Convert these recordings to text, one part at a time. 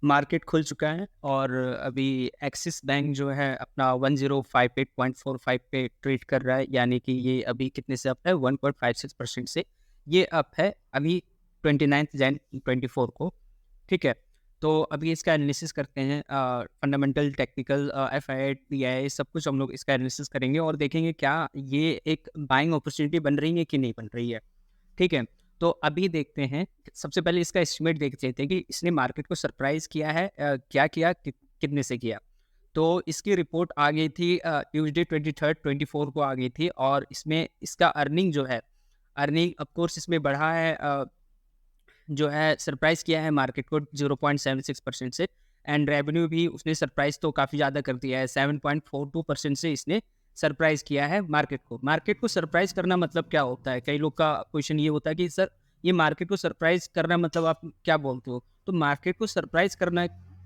Market खुल चुका है और अभी एक्सिस बैंक जो है अपना 1058.45 पे ट्रेड कर रहा है, यानी कि ये अभी कितने से अप है 1.56% से ये अप है अभी 29 जैन 24 को। ठीक है, तो अभी इसका एनालिसिस करते हैं, fundamental technical F I P I सब कुछ हम लोग इसका एनालिसिस करेंगे और देखेंगे क्या ये एक बाइंग अपॉर्चुनिटी बन रही है कि नहीं बन रही है। ठीक है, तो अभी देखते हैं, सबसे पहले इसका एस्टिमेट देख लेते हैं कि इसने मार्केट को सरप्राइज़ किया है, क्या किया, कितने से किया। तो इसकी रिपोर्ट आ गई थी ट्यूसडे 23 24 को आ गई थी और इसमें इसका अर्निंग जो है, अर्निंग ऑफ कोर्स इसमें बढ़ा है, जो है सरप्राइज़ किया है मार्केट को 0.76% से, एंड रेवेन्यू भी उसने सरप्राइज़ तो काफ़ी ज़्यादा कर दिया है, 7.42% से इसने सरप्राइज़ किया है मार्केट को। मार्केट को सरप्राइज़ करना मतलब क्या होता है? कई लोग का क्वेश्चन ये होता है कि सर ये मार्केट को सरप्राइज़ करना मतलब आप क्या बोलते हो? तो मार्केट को सरप्राइज़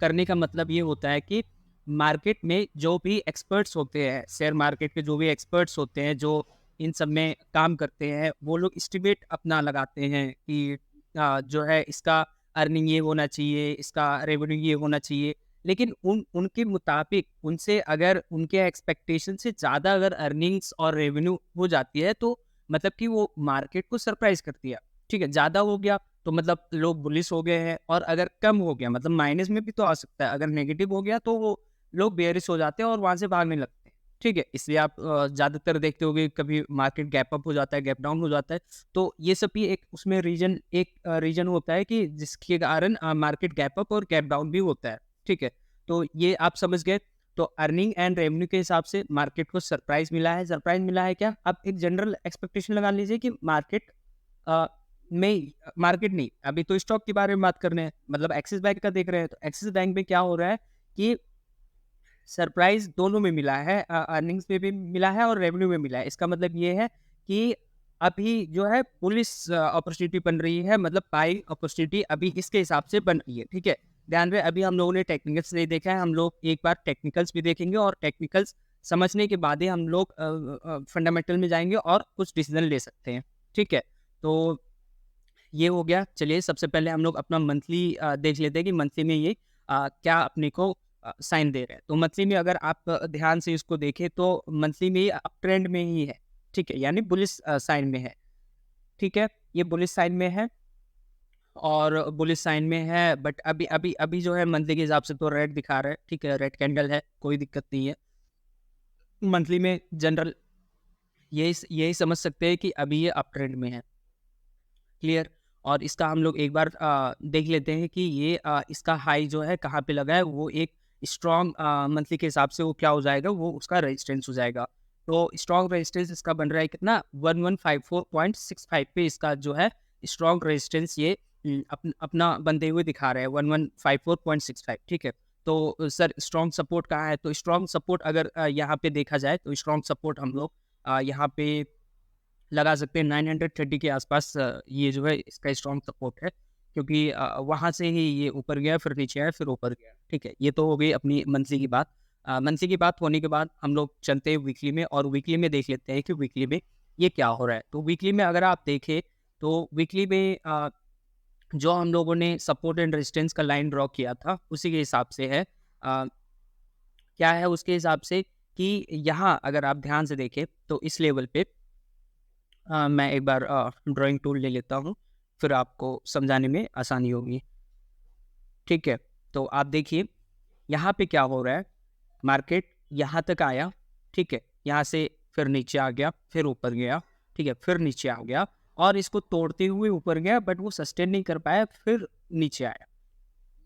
करने का मतलब ये होता है कि मार्केट में जो भी एक्सपर्ट्स होते हैं, शेयर मार्केट के जो भी एक्सपर्ट्स होते हैं, जो इन सब में काम करते हैं, वो लोग एस्टिमेट अपना लगाते हैं कि जो है इसका अर्निंग ये होना चाहिए, इसका रेवेन्यू ये होना चाहिए। लेकिन उनके मुताबिक उनसे अगर उनके एक्सपेक्टेशन से ज़्यादा अगर अर्निंग्स और रेवेन्यू हो जाती है तो मतलब कि वो मार्केट को सरप्राइज़ करती है। ठीक है, ज़्यादा हो गया तो मतलब लोग बुलिश हो गए हैं और अगर कम हो गया मतलब माइनस में भी तो आ सकता है। अगर नेगेटिव हो गया तो वो लोग बेयरिश हो जाते हैं और वहाँ से भागने लगते हैं। ठीक है, इसलिए आप ज़्यादातर देखते होंगे कभी मार्केट गैप अप हो जाता है, गैप डाउन हो जाता है। तो ये सब भी एक उसमें रीज़न होता है कि जिसके कारण मार्केट गैप अप और गैप डाउन भी होता है। ठीक है, तो ये आप समझ गए। तो अर्निंग एंड रेवेन्यू के हिसाब से मार्केट को सरप्राइज़ मिला है। सरप्राइज़ मिला है क्या? आप एक जनरल एक्सपेक्टेशन लगा लीजिए कि अ, मार्केट नहीं, अभी तो स्टॉक के बारे में बात कर रहे हैं, मतलब एक्सिस बैंक का देख रहे हैं। तो एक्सिस बैंक में क्या हो रहा है कि सरप्राइज़ दोनों में मिला है, अर्निंग्स में भी मिला है और रेवेन्यू में मिला है। इसका मतलब ये है कि अभी जो है बुलिश अपॉर्चुनिटी बन रही है, मतलब बाइंग अपॉर्चुनिटी अभी इसके हिसाब से बन रही है। ठीक है? ध्यान रहे, अभी हम लोगों ने टेक्निकल्स नहीं देखा है, हम लोग एक बार टेक्निकल्स भी देखेंगे और टेक्निकल्स समझने के बाद ही हम लोग फंडामेंटल में जाएँगे और कुछ डिसीज़न ले सकते हैं। ठीक है? तो ये हो गया। चलिए सबसे पहले हम लोग अपना मंथली देख लेते हैं कि मंथली में ये क्या अपने को साइन दे रहे हैं। तो मंथली में अगर आप ध्यान से इसको देखें तो मंथली में ये अप ट्रेंड में ही है। ठीक है? यानी बुलिश साइन में है। ठीक है? ये बुलिश साइन में है और बुलिश साइन में है, बट अभी अभी अभी जो है मंथली के हिसाब से तो रेड दिखा रहा है। ठीक है? रेड कैंडल है, कोई दिक्कत नहीं है। मंथली में जनरल यही समझ सकते हैं कि अभी ये अप ट्रेंड में है। क्लियर। और इसका हम लोग एक बार देख लेते हैं कि ये इसका हाई जो है कहाँ पे लगा है, वो एक स्ट्रॉन्ग मंथली के हिसाब से वो क्या हो जाएगा, वो उसका रेजिस्टेंस हो जाएगा। तो स्ट्रॉन्ग रेजिस्टेंस इसका बन रहा है कितना, 1154.65 पे इसका जो है स्ट्रॉन्ग रेजिस्टेंस ये अपना बनते हुए दिखा रहा है 1154.65। ठीक है, तो सर स्ट्रॉन्ग सपोर्ट कहाँ है, तो स्ट्रॉन्ग सपोर्ट अगर यहाँ पे देखा जाए तो स्ट्रॉन्ग सपोर्ट हम लोग यहाँ पे लगा सकते हैं 930 के आसपास। ये जो है इसका स्ट्रॉन्ग सपोर्ट है, क्योंकि वहाँ से ही ये ऊपर गया, फिर नीचे आया, फिर ऊपर गया। ठीक है, ये तो हो गई अपनी मंथली की बात। मंथली की बात होने के बाद हम लोग चलते हैं वीकली में और वीकली में देख लेते हैं कि वीकली में ये क्या हो रहा है। तो वीकली में अगर आप देखें तो वीकली में जो हम लोगों ने सपोर्ट एंड रेजिस्टेंस का लाइन ड्रॉ किया था उसी के हिसाब से है। क्या है उसके हिसाब से कि यहाँ अगर आप ध्यान से देखें तो इस लेवल पे मैं एक बार ड्राइंग टूल ले लेता हूँ, फिर आपको समझाने में आसानी होगी। ठीक है, तो आप देखिए यहाँ पे क्या हो रहा है, मार्केट यहाँ तक आया। ठीक है, यहाँ से फिर नीचे आ गया, फिर ऊपर गया। ठीक है, फिर नीचे आ गया और इसको तोड़ते हुए ऊपर गया, बट वो सस्टेन नहीं कर पाया, फिर नीचे आया।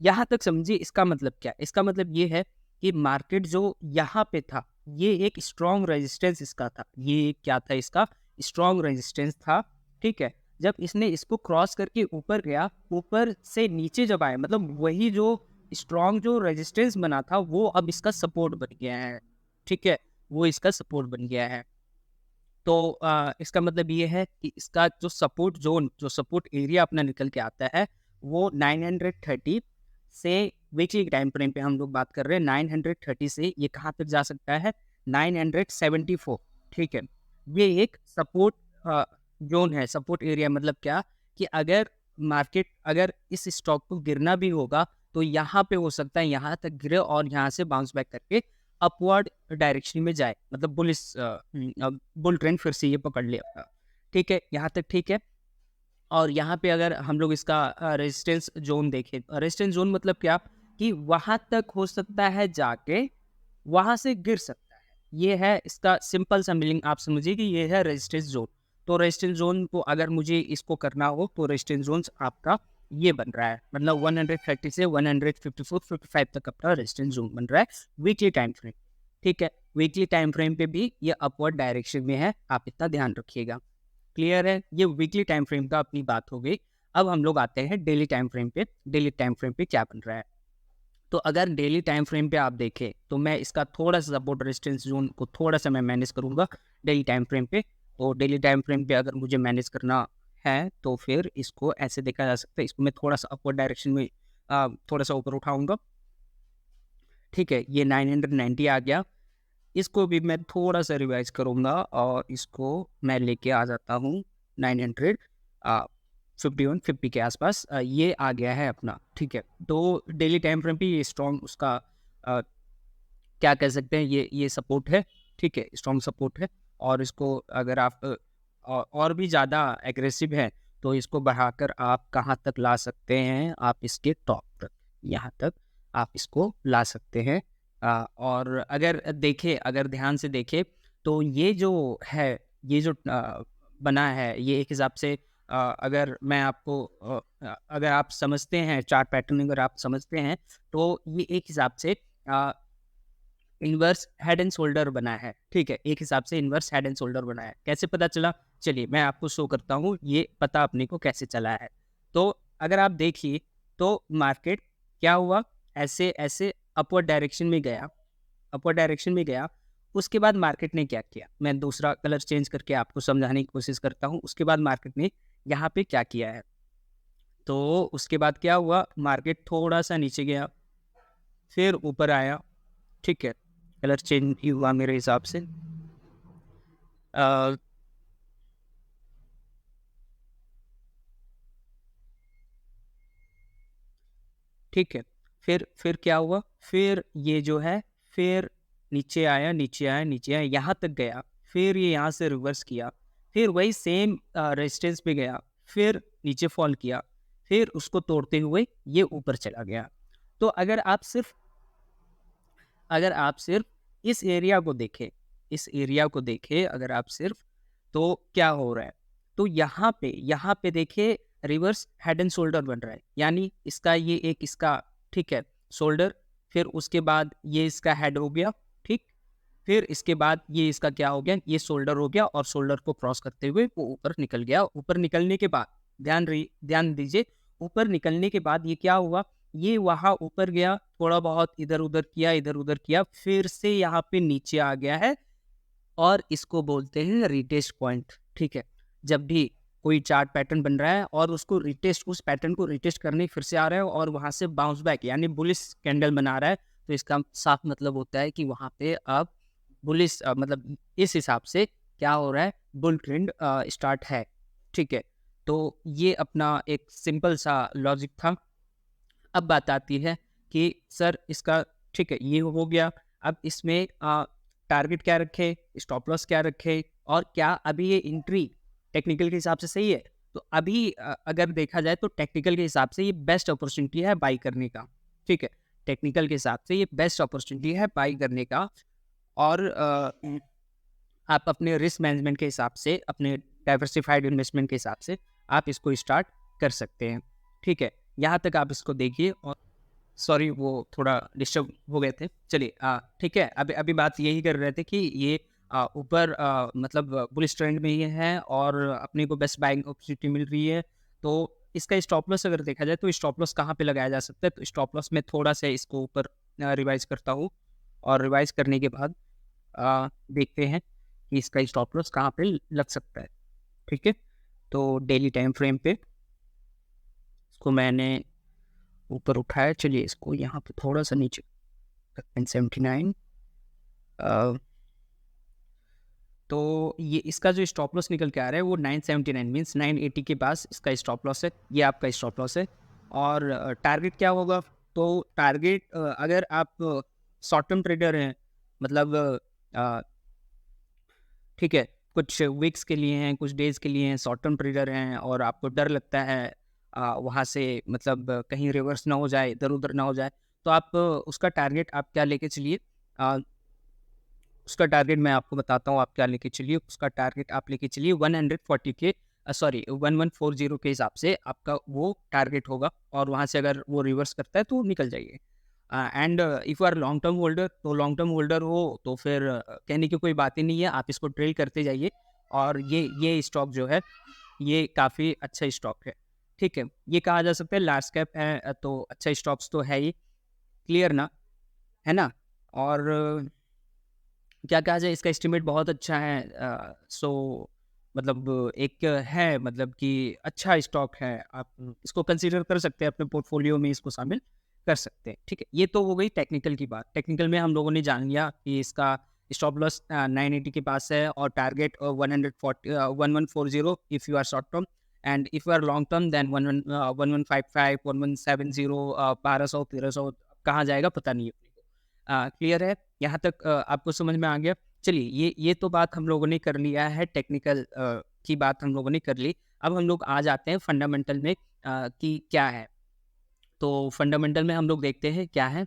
यहाँ तक समझिए इसका मतलब क्या है? इसका मतलब ये है कि मार्केट जो यहाँ पे था, ये एक स्ट्रॉन्ग रेजिस्टेंस इसका था। ये क्या था इसका? स्ट्रॉन्ग रेजिस्टेंस था। ठीक है? जब इसने इसको क्रॉस करके ऊपर गया, ऊपर से नीचे जब आया, मतलब वही जो स्ट्रॉन्ग जो रेजिस्टेंस बना था, वो अब इसका सपोर्ट बन गया है। ठीक है? वो इसका सपोर्ट बन गया है। तो इसका मतलब ये है कि इसका जो सपोर्ट ज़ोन, जो सपोर्ट एरिया अपना निकल के आता है, वो 930 से वीकली टाइम फ्रेम पे हम लोग बात कर रहे हैं। 930 से ये कहाँ तक जा सकता है? 974। ठीक है? ये एक सपोर्ट ज़ोन है। सपोर्ट एरिया मतलब क्या कि अगर मार्केट अगर इस स्टॉक को गिरना भी होगा, तो यहाँ पे हो सकता है यहाँ तक गिरे और यहाँ से बाउंस बैक करके अपवर्ड डायरेक्शन में जाए, मतलब बुल ट्रेंड फिर से ये पकड़ ले अपना। ठीक है, यहाँ तक ठीक है। और यहाँ पे अगर हम लोग इसका रेजिस्टेंस जोन देखें, रेजिस्टेंस जोन मतलब क्या, कि वहाँ तक हो सकता है जाके वहाँ से गिर सकता है। ये है इसका सिंपल सा मीनिंग, आप समझिए कि ये है रेजिस्टेंस जोन। तो रेजिस्टेंस जोन को अगर मुझे इसको करना हो तो रेजिस्टेंस जोन आपका ये बन रहा है, मतलब 130 से 154-55 तक अपना रेजिस्टेंस जोन बन रहा है वीकली टाइम फ्रेम। ठीक है, वीकली टाइम फ्रेम पे भी ये अपवर्ड डायरेक्शन में है, आप इतना ध्यान रखिएगा। क्लियर है, ये वीकली टाइम फ्रेम का अपनी बात हो गई। अब हम लोग आते हैं डेली टाइम फ्रेम पे। डेली टाइम फ्रेम पे क्या बन रहा है, तो अगर डेली टाइम फ्रेम पे आप देखें तो मैं इसका थोड़ा सा सपोर्ट रेजिस्टेंस जोन को थोड़ा सा मैं मैनेज करूंगा डेली टाइम फ्रेम पे। तो डेली टाइम फ्रेम पे अगर मुझे मैनेज करना है तो फिर इसको ऐसे देखा जा सकता है, इसको मैं थोड़ा सा अपवर्ड डायरेक्शन में थोड़ा सा ऊपर उठाऊंगा। ठीक है, ये 990 आ गया। इसको भी मैं थोड़ा सा रिवाइज करूंगा और इसको मैं लेके आ जाता हूँ 951 50 के आसपास, ये आ गया है अपना। ठीक है, तो डेली टाइम फ्रेम पे ये स्ट्रॉन्ग उसका क्या कह सकते हैं, ये सपोर्ट है। ठीक है, स्ट्रॉन्ग सपोर्ट है। और इसको अगर आप और भी ज़्यादा एग्रेसिव है तो इसको बढ़ाकर आप कहाँ तक ला सकते हैं, आप इसके टॉप तक, यहाँ तक आप इसको ला सकते हैं। और अगर ध्यान से देखें तो ये जो है, ये जो बना है, ये एक हिसाब से अगर मैं आपको अगर आप समझते हैं चार्ट पैटर्न, अगर आप समझते हैं तो ये एक हिसाब से इन्वर्स हेड एंड शोल्डर बना है। ठीक है, एक हिसाब से इन्वर्स हेड एंड शोल्डर बना है। कैसे पता चला, चलिए मैं आपको शो करता हूँ ये पता अपने को कैसे चला है। तो अगर आप देखिए तो मार्केट क्या हुआ, ऐसे ऐसे अपवर्ड डायरेक्शन में गया, अपवर्ड डायरेक्शन में गया। उसके बाद मार्केट ने क्या किया, मैं दूसरा कलर चेंज करके आपको समझाने की कोशिश करता हूँ। उसके बाद मार्केट ने यहाँ पे क्या किया है, तो उसके बाद क्या हुआ, मार्केट थोड़ा सा नीचे गया, फिर ऊपर आया। ठीक है, कलर चेंज ही हुआ मेरे हिसाब से। अ, ठीक है, फिर क्या हुआ, फिर ये जो है फिर नीचे आया, नीचे आया, नीचे आया, यहाँ तक गया, फिर ये यहाँ से रिवर्स किया, फिर वही सेम रेजिस्टेंस पे गया, फिर नीचे फॉल किया, फिर उसको तोड़ते हुए ये ऊपर चला गया। तो अगर आप सिर्फ इस एरिया को देखें, इस एरिया को देखें अगर आप सिर्फ, तो क्या हो रहा है, तो यहाँ पे देखिए रिवर्स हेड एंड शोल्डर बन रहा है, यानी इसका ये एक इसका, ठीक है, शोल्डर, फिर उसके बाद ये इसका हेड हो गया। ठीक, फिर इसके बाद ये इसका क्या हो गया, ये शोल्डर हो गया और शोल्डर को क्रॉस करते हुए वो ऊपर निकल गया। ऊपर निकलने के बाद ध्यान दीजिए, ऊपर निकलने के बाद ये क्या हुआ, ये वहां ऊपर गया, थोड़ा बहुत इधर उधर किया, फिर से यहाँ पे नीचे आ गया है और इसको बोलते हैं रिटेस्ट पॉइंट। ठीक है, जब भी कोई चार्ट पैटर्न बन रहा है और उस पैटर्न को रिटेस्ट करने फिर से आ रहा है और वहां से बाउंस बैक यानी बुलिश कैंडल बना रहा है, तो इसका साफ मतलब होता है कि वहां पे अब बुलिश मतलब इस हिसाब से क्या हो रहा है, बुल ट्रेंड स्टार्ट है। ठीक है, तो ये अपना एक सिंपल सा लॉजिक था। अब बात आती है कि सर इसका, ठीक है, ये हो गया, अब इसमें टारगेट क्या रखे, स्टॉप लॉस क्या रखे, और क्या अभी ये एंट्री टेक्निकल के हिसाब से सही है। तो अभी अगर देखा जाए तो टेक्निकल के हिसाब से ये बेस्ट अपॉर्चुनिटी है बाई करने का। ठीक है, टेक्निकल के हिसाब से ये बेस्ट अपॉर्चुनिटी है बाई करने का। और आप अपने रिस्क मैनेजमेंट के हिसाब से, अपने डाइवर्सिफाइड इन्वेस्टमेंट के हिसाब से आप इसको स्टार्ट कर सकते हैं। ठीक है, यहाँ तक आप इसको देखिए। और सॉरी, वो थोड़ा डिस्टर्ब हो गए थे। चलिए, ठीक है, अभी अभी बात यही कर रहे थे कि ये ऊपर मतलब बुलिश ट्रेंड में ये है और अपने को बेस्ट बाइंग अपॉर्चुनिटी मिल रही है। तो इसका स्टॉप लॉस अगर देखा जाए तो स्टॉप लॉस कहाँ पे लगाया जा सकता है, तो स्टॉप लॉस में थोड़ा सा इसको ऊपर रिवाइज करता हूँ और रिवाइज करने के बाद देखते हैं कि इसका स्टॉप लॉस कहाँ पे लग सकता है। ठीक है, तो डेली टाइम फ्रेम पे इसको मैंने ऊपर उठाया। चलिए इसको यहाँ पे थोड़ा सा नीचे 79, तो ये इसका जो स्टॉप लॉस निकल के आ रहा है वो 979 मीन्स 980 के पास इसका स्टॉप लॉस है। ये आपका स्टॉप लॉस है। और टारगेट क्या होगा, तो टारगेट अगर आप शॉर्ट टर्म ट्रेडर हैं, मतलब अ, ठीक है, कुछ वीक्स के लिए हैं, कुछ डेज़ के लिए हैं, शॉर्ट टर्म ट्रेडर हैं और आपको डर लगता है वहाँ से मतलब कहीं रिवर्स ना हो जाए, इधर-उधर ना हो जाए, तो आप उसका टारगेट आप क्या लेके चलिए। अ, उसका टारगेट मैं आपको बताता हूँ आप क्या लेके चलिए। उसका टारगेट आप लेके चलिए 140 के सॉरी 1140 के हिसाब से आपका वो टारगेट होगा और वहाँ से अगर वो रिवर्स करता है तो निकल जाइए। And if you are long term holder, तो लॉन्ग टर्म होल्डर हो तो फिर कहने की कोई बात ही नहीं है, आप इसको ट्रेड करते जाइए और ये स्टॉक जो है ये काफ़ी अच्छा स्टॉक है। ठीक है, ये कहा जा सकता है लार्ज कैप है, तो अच्छा स्टॉक्स तो है ही, क्लियर ना, है ना? और क्या कहा जाए, इसका एस्टीमेट बहुत अच्छा है। सो मतलब एक है, मतलब कि अच्छा स्टॉक है, आप इसको कंसीडर कर सकते हैं, अपने पोर्टफोलियो में इसको शामिल कर सकते हैं। ठीक है, ये तो हो गई टेक्निकल की बात। टेक्निकल में हम लोगों ने जान लिया कि इसका स्टॉप लॉस 980 के पास है और target 1140 if you are short term, and if you are long term then 1155 1170, 1200 1300 कहाँ जाएगा पता नहीं है। क्लियर है? यहाँ तक आपको समझ में आ गया? चलिए, ये तो बात हम लोगों ने कर लिया है, टेक्निकल की बात हम लोगों ने कर ली। अब हम लोग आ जाते हैं फंडामेंटल में कि क्या है। तो फंडामेंटल में हम लोग देखते हैं क्या है,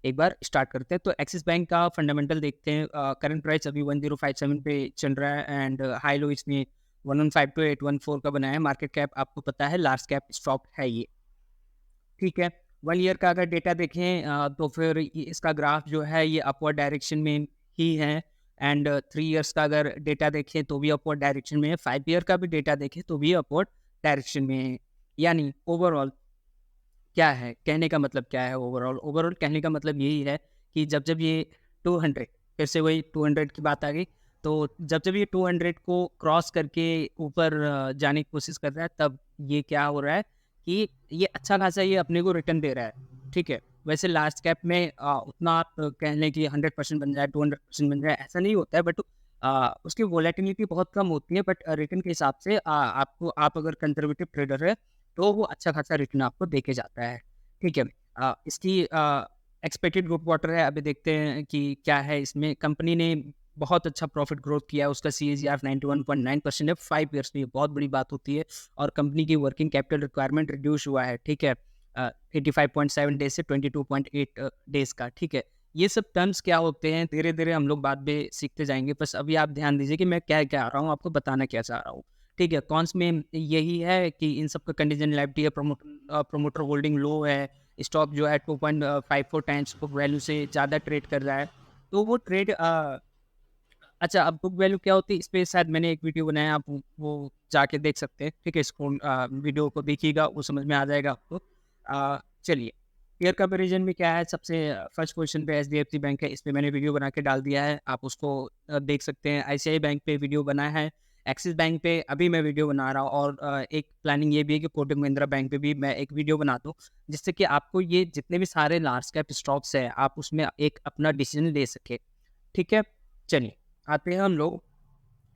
एक बार स्टार्ट करते हैं। तो एक्सिस बैंक का फंडामेंटल देखते हैं। करंट प्राइस अभी 1057 पे चल रहा है एंड हाई लो इसने 1152 814 का बनाया है। मार्केट कैप आपको पता है लार्ज कैप स्टॉक है ये। ठीक है, 1 ईयर का अगर डेटा देखें तो फिर इसका ग्राफ जो है ये अपवर्ड डायरेक्शन में ही है, एंड 3 ईयर्स का अगर डेटा देखें तो भी अपवर्ड डायरेक्शन में है, 5 ईयर का भी डेटा देखें तो भी अपवर्ड डायरेक्शन में है। यानी ओवरऑल क्या है, कहने का मतलब क्या है, ओवरऑल ओवरऑल कहने का मतलब यही है कि जब ये 200, फिर से वही 200 की बात आ गई, तो जब ये 200 को क्रॉस करके ऊपर जाने की कोशिश कर रहा है, तब ये क्या हो रहा है कि ये अच्छा खासा ये अपने को रिटर्न दे रहा है। ठीक है, वैसे लार्ज कैप में उतना आप कह लें कि 100% बन जाए, 200% बन जाए, ऐसा नहीं होता है, बट उसकी वोलेटिलिटी बहुत कम होती है, बट रिटर्न के हिसाब से आपको, आप अगर कंजर्वेटिव ट्रेडर है तो वो अच्छा खासा रिटर्न आपको दे के जाता है। ठीक है, इसकी एक्सपेक्टेड ग्रोथ क्वार्टर है, अभी देखते हैं कि क्या है इसमें। कंपनी ने बहुत अच्छा प्रॉफिट ग्रोथ किया है, उसका CAGR 91.9% है 5 ईयर्स में, ये बहुत बड़ी बात होती है। और कंपनी की वर्किंग कैपिटल रिक्वायरमेंट रिड्यूस हुआ है, ठीक है, 85.7 डेज से 22.8 डेज का। ठीक है, ये सब टर्म्स क्या होते हैं धीरे धीरे हम लोग बाद में सीखते जाएंगे, बस अभी आप ध्यान दीजिए कि मैं क्या क्या आ रहा हूँ, आपको बताना क्या चाह रहा हूँ। ठीक है, कॉन्स में यही है कि इन सब का कंडीशन लाइबिलिटी है, प्रोमोटर होल्डिंग लो है, स्टॉक जो है 2.54 टाइम्स बुक वैल्यू से ज़्यादा ट्रेड कर रहा है। तो वो ट्रेड अच्छा, अब बुक वैल्यू क्या होती है, इस पे शायद मैंने एक वीडियो बनाया, आप वो जाके देख सकते हैं। ठीक है, इसको वीडियो को देखिएगा, वो समझ में आ जाएगा आपको। चलिए, पेयर कंपैरिजन में क्या है, सबसे फर्स्ट पोजीशन पे HDFC बैंक है, इस पे मैंने वीडियो बना के डाल दिया है, आप उसको देख सकते हैं। ICICI बैंक पे वीडियो बना है, एक्सिस बैंक पे अभी मैं वीडियो बना रहा हूँ, और एक प्लानिंग ये भी है कि कोटक महिंद्रा बैंक पे भी मैं एक वीडियो बना दूँ, जिससे कि आपको ये जितने भी सारे लार्ज कैप स्टॉक्स हैं, आप उसमें एक अपना डिसीजन ले सके। ठीक है, चलिए आते हैं हम लोग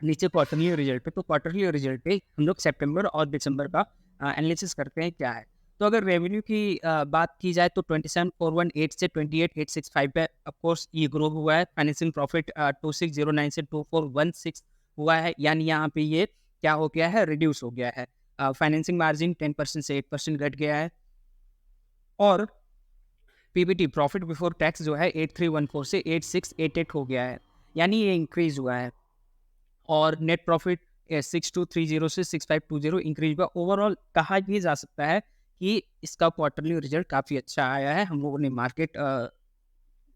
नीचे क्वार्टरली रिजल्ट पे। तो क्वार्टरली रिजल्ट पे हम लोग सितंबर और दिसंबर का एनालिसिस करते हैं क्या है। तो अगर रेवेन्यू की बात की जाए तो 27,418 से 28,865 पे ऑफकोर्स ये ग्रो हुआ है। फाइनेंसिंग प्रॉफिट 2609 से 2416 हुआ है, यानी यहाँ पे ये क्या हो गया है, रिड्यूस हो गया है। फाइनेंसिंग मार्जिन 10% से 8% घट गया है, और PBT प्रॉफिट बिफोर टैक्स जो है 8314 से 8688 हो गया है, यानी ये इंक्रीज हुआ है। और नेट प्रॉफिट 6230 से 6520 इंक्रीज हुआ। ओवरऑल कहा ये जा सकता है कि इसका क्वार्टरली रिजल्ट काफ़ी अच्छा आया है। हम लोगों ने मार्केट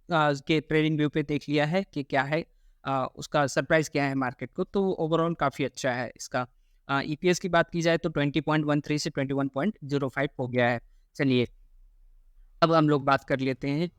के ट्रेडिंग व्यू पे देख लिया है कि क्या है उसका सरप्राइज क्या है मार्केट को, तो ओवरऑल काफ़ी अच्छा है इसका। EPS की बात की जाए तो 20.13 से 21.05 हो गया है। चलिए, अब हम लोग बात कर लेते हैं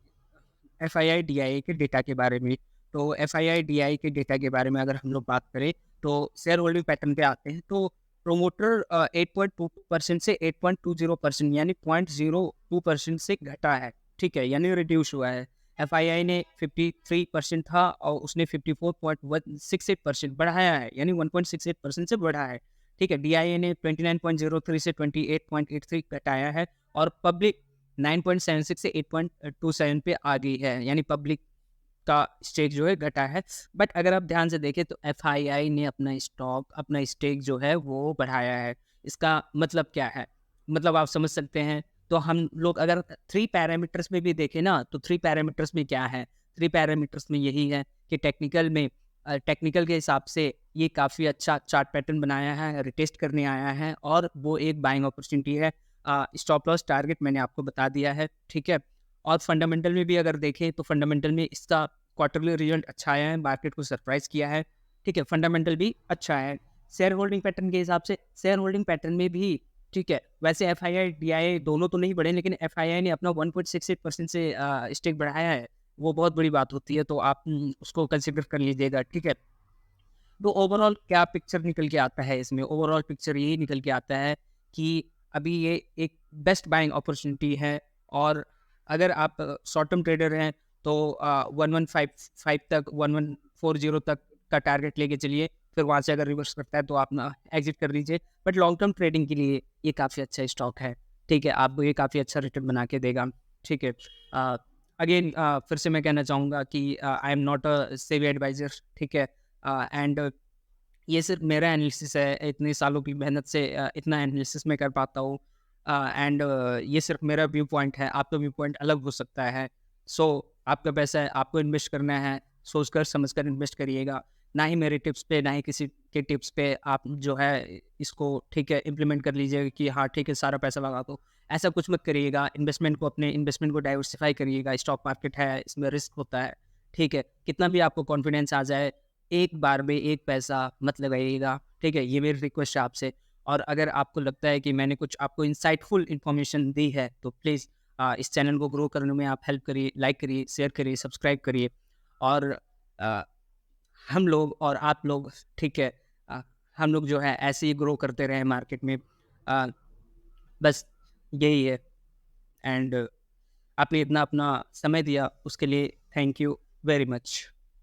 FII-DII के डेटा के बारे में। तो FII-DII के डेटा के बारे में अगर हम लोग बात करें, तो शेयर होल्डिंग पैटर्न पे आते हैं। तो प्रोमोटर 8.22% से 8.20%, यानी 0.02% से घटा है। ठीक है, यानी रिड्यूस हुआ है। FII ने 53% था और उसने 54.168% बढ़ाया है, यानी 1.68% से बढ़ा है। ठीक है, DIA ने 29.03 से 28.83 घटाया है, और पब्लिक 9.76 से 8.27 पे आ गई है, यानी पब्लिक का स्टेक जो है घटा है। बट अगर आप ध्यान से देखें तो एफआईआई ने अपना स्टेक जो है वो बढ़ाया है। इसका मतलब क्या है? मतलब आप समझ सकते हैं। तो हम लोग अगर 3 पैरामीटर्स में भी देखें ना, तो 3 पैरामीटर्स में क्या है? 3 पैरामीटर्स में यही है कि टेक्निकल के हिसाब से ये काफ़ी अच्छा चार्ट पैटर्न बनाया है, रिटेस्ट करने आया है और वो एक बाइंग अपॉर्चुनिटी है। स्टॉप लॉस टारगेट मैंने आपको बता दिया है, ठीक है? और फंडामेंटल में भी अगर देखें तो फंडामेंटल में इसका क्वार्टरली रिजल्ट अच्छा आया है, मार्केट को सरप्राइज़ किया है, ठीक है? फंडामेंटल भी अच्छा है। शेयर होल्डिंग पैटर्न के हिसाब से शेयर होल्डिंग पैटर्न में भी ठीक है, वैसे एफआईआई, डीआईआई दोनों तो नहीं बढ़े, लेकिन एफआईआई ने अपना 1.68% से स्टेक बढ़ाया है, वो बहुत बड़ी बात होती है, तो आप उसको कंसिडर कर लीजिएगा, ठीक है? तो ओवरऑल क्या पिक्चर निकल के आता है इसमें? ओवरऑल पिक्चर यही निकल के आता है कि अभी ये एक बेस्ट बाइंग अपॉर्चुनिटी है और अगर आप शॉर्ट टर्म ट्रेडर हैं तो 1155 तक 1140 तक का टारगेट लेके चलिए, फिर वहाँ से अगर रिवर्स करता है तो आप ना एग्जिट कर दीजिए। बट लॉन्ग टर्म ट्रेडिंग के लिए ये काफ़ी अच्छा स्टॉक है, ठीक है? आपको ये काफ़ी अच्छा रिटर्न बना के देगा, ठीक है? अगेन फिर से मैं कहना चाहूँगा कि आई एम नॉट अ सेवी एडवाइजर, ठीक है? एंड ये सिर्फ मेरा एनालिसिस है, इतने सालों की मेहनत से इतना एनालिसिस मैं कर पाता हूँ। एंड ये सिर्फ मेरा व्यू पॉइंट है, आपका व्यू पॉइंट अलग हो सकता है। सो आपका पैसा है, आपको इन्वेस्ट करना है, सोच कर समझ कर इन्वेस्ट करिएगा। ना ही मेरे टिप्स पे, ना ही किसी के टिप्स पे आप जो है इसको ठीक है इम्प्लीमेंट कर लीजिएगा कि हाँ ठीक है सारा पैसा लगा दो। ऐसा कुछ मत करिएगा, अपने इन्वेस्टमेंट को डाइवर्सिफ़ाई करिएगा। स्टॉक मार्केट है, इसमें रिस्क होता है, ठीक है? कितना भी आपको कॉन्फिडेंस आ जाए, एक बार में एक पैसा मत लगाइएगा, ठीक है? ये मेरी रिक्वेस्ट है आपसे। और अगर आपको लगता है कि मैंने कुछ आपको इंसाइटफुल इन्फॉर्मेशन दी है, तो प्लीज़ इस चैनल को ग्रो करने में आप हेल्प करिए, लाइक करिए, शेयर करिए, सब्सक्राइब करिए और अ, हम लोग और आप लोग, ठीक है? अ, हम लोग जो है ऐसे ही ग्रो करते रहें मार्केट में। अ, बस यही है एंड आपने इतना अपना समय दिया, उसके लिए थैंक यू वेरी मच।